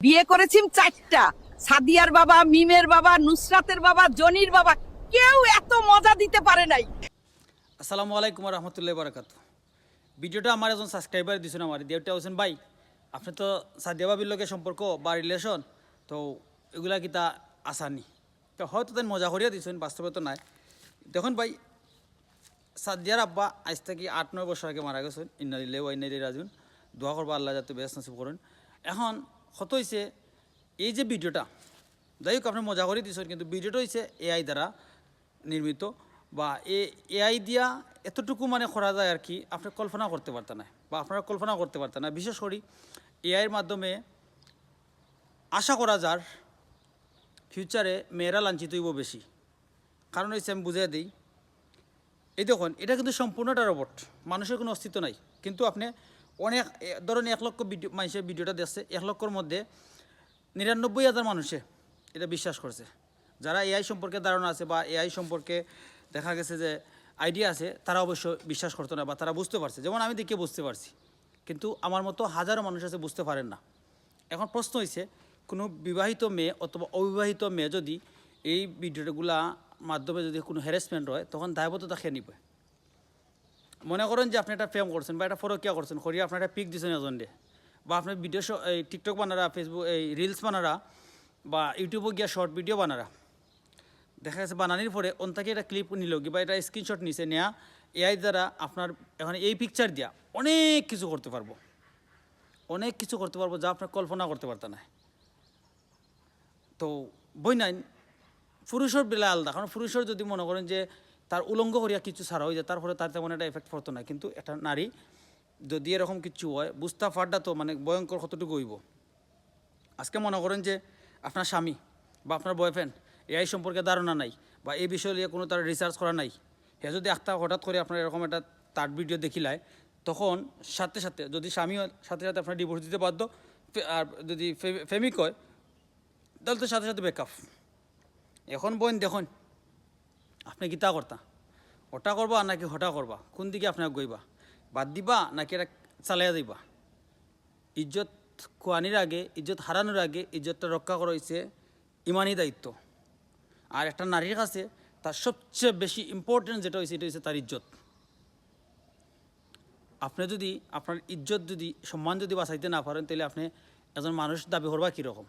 বিয়ে করেছি 4টা, সাদিয়ার বাবা, মিমের বাবা, নুসরাতের বাবা, জনির বাবা, কেউ এত মজা দিতে পারে নাই। আসসালামু আলাইকুম রহমতুল্লাহ বারাকাত। ভিডিওটা আমার একজন সাবস্ক্রাইবার দিয়েছেন আমার দেওটা হোসেন ভাই, আপনি তো সাদিয়া বাবির লগে সম্পর্ক বা রিলেশন তো এগুলা কিতা আসানি তো হয়তো তাই মজা করিয়া দিয়েছেন, বাস্তবে তো নাই। দেখুন ভাই, সাদিয়ার আব্বা আজ থেকে 8-9 বছর আগে মারা গেছেন, ইন্না দিলে ওয়াইনা দিয়ে রাজুন, দোয়া করবো আল্লাহ যাতে বেশ নসিব করেন। এখন কত হয়েছে এই যে ভিডিওটা, যাই হোক আপনি মজা করে দিয়েছেন, কিন্তু ভিডিওটা হয়েছে এআই দ্বারা নির্মিত বা এআই দিয়া এতটুকু মানে করা যায় আর কি, আপনি কল্পনা করতে পারতেন না বা আপনারা কল্পনা করতে পারতেন না। বিশেষ করে এআইয়ের মাধ্যমে আশা করা যার ফিউচারে মেয়েরা লাঞ্ছিত হইব বেশি। কারণ হচ্ছে আমি বুঝিয়ে দিই, এই দেখুন এটা কিন্তু সম্পূর্ণটা রোবট, মানুষের কোনো অস্তিত্ব নাই। কিন্তু আপনি অনেক ধরেন 1 লক্ষ ভিডিও মানুষের ভিডিওটা দেখছে, 1 লক্ষর মধ্যে 99,000 মানুষে এটা বিশ্বাস করছে। যারা এআই সম্পর্কে ধারণা আছে বা এআই সম্পর্কে দেখা গেছে যে আইডিয়া আছে, তারা অবশ্য বিশ্বাস করতো না বা তারা বুঝতে পারছে, যেমন আমি দেখে বুঝতে পারছি। কিন্তু আমার মতো হাজারো মানুষ আছে বুঝতে পারেন না। এখন প্রশ্ন হয়েছে, কোনো বিবাহিত মেয়ে অথবা অবিবাহিত মেয়ে যদি এই ভিডিওগুলা মাধ্যমে যদি কোনো হ্যারাসমেন্ট হয়, তখন দায়বদ্ধতা খেয়ে নিবে। মনে করেন যে আপনি একটা ফেম করছেন বা একটা ফরকিয়া করছেন, করিয়া আপনার একটা পিক দিচ্ছেন এজন ডে, বা আপনার ভিডিও এই টিকটক বানারা, ফেসবুক এই রিলস বানারা বা ইউটিউবে গিয়া শর্ট ভিডিও বানারা, দেখা গেছে বানানির পরে অন্তাকে একটা ক্লিপ নিল কি বা এটা স্ক্রিনশট নিছে নেয়া, এআই দ্বারা আপনার এখন এই পিকচার দিয়া অনেক কিছু করতে পারবো, অনেক কিছু করতে পারবো যা আপনার কল্পনা করতে পারতেন না। তো বই নাই পুরুষের বেলা আলাদা, কারণ পুরুষের যদি মনে করেন যে তার উলঙ্গ করিয়া কিছু ছাড়া হয়ে যায়, তারপরে তার তেমন একটা এফেক্ট পড়তো না। কিন্তু একটা নারী যদি এরকম কিছু হয়, বুঝতা ফাড্ডা তো মানে ভয়ঙ্কর কতটুকু হইব। আজকে মনে করেন যে আপনার স্বামী বা আপনার বয়ফ্রেন্ড এআই সম্পর্কে ধারণা নাই বা এই বিষয় নিয়ে কোনো তার রিসার্চ করা নাই, হে যদি একটা হঠাৎ করে আপনার এরকম একটা তার ভিডিও দেখিলায়, তখন সাথে সাথে যদি স্বামী হয় সাথে সাথে আপনার ডিভোর্স দিতে বাধ্য, আর যদি ফেমিক হয় তাহলে তো সাথে সাথে ব্রেকআপ। এখন বোন দেখুন, আপনি কিতা করতা, ওটা করবা নাকি হটা করবা, কোন দিকে আপনার গইবা, বাদ দিবা নাকি এটা চালাইয়া দিবা? ইজ্জত খোয়ানির আগে, ইজ্জত হারানোর আগে ইজ্জতটা রক্ষা করা হয়েছে ইমানি দায়িত্ব। আর একটা নারীর কাছে তার সবচেয়ে বেশি ইম্পর্টেন্ট যেটা হয়েছে, এটা হচ্ছে তার ইজ্জত। আপনি যদি আপনার ইজ্জত যদি সম্মান যদি বাঁচাইতে না পারেন, তাহলে আপনি একজন মানুষ দাবি করবা কীরকম?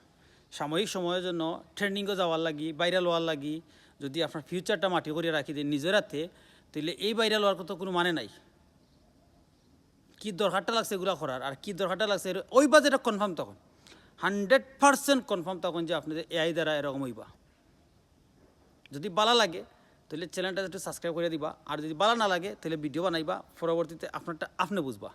সাময়িক সময়ের জন্য ট্রেন্ডিংও যাওয়ার লাগি, ভাইরাল হওয়ার লাগি যদি আপনার ফিউচারটা মাটি করে রাখি দেন নিজের হাতে, তাহলে এই ভাইরাল হওয়ার কথা কোনো মানে নাই। কী দরকারটা লাগছে এগুলো করার, আর কী দরকারটা লাগছে ওই বাজেটা কনফার্ম, তখন 100% কনফার্ম তখন যে আপনি এআই দ্বারা এরকম হইবা। যদি বালা লাগে তাহলে চ্যানেলটা একটু সাবস্ক্রাইব করে দিবা, আর যদি বালা না লাগে তাহলে ভিডিও বানাইবা, পরবর্তীতে আপনারটা আপনি বুঝবা।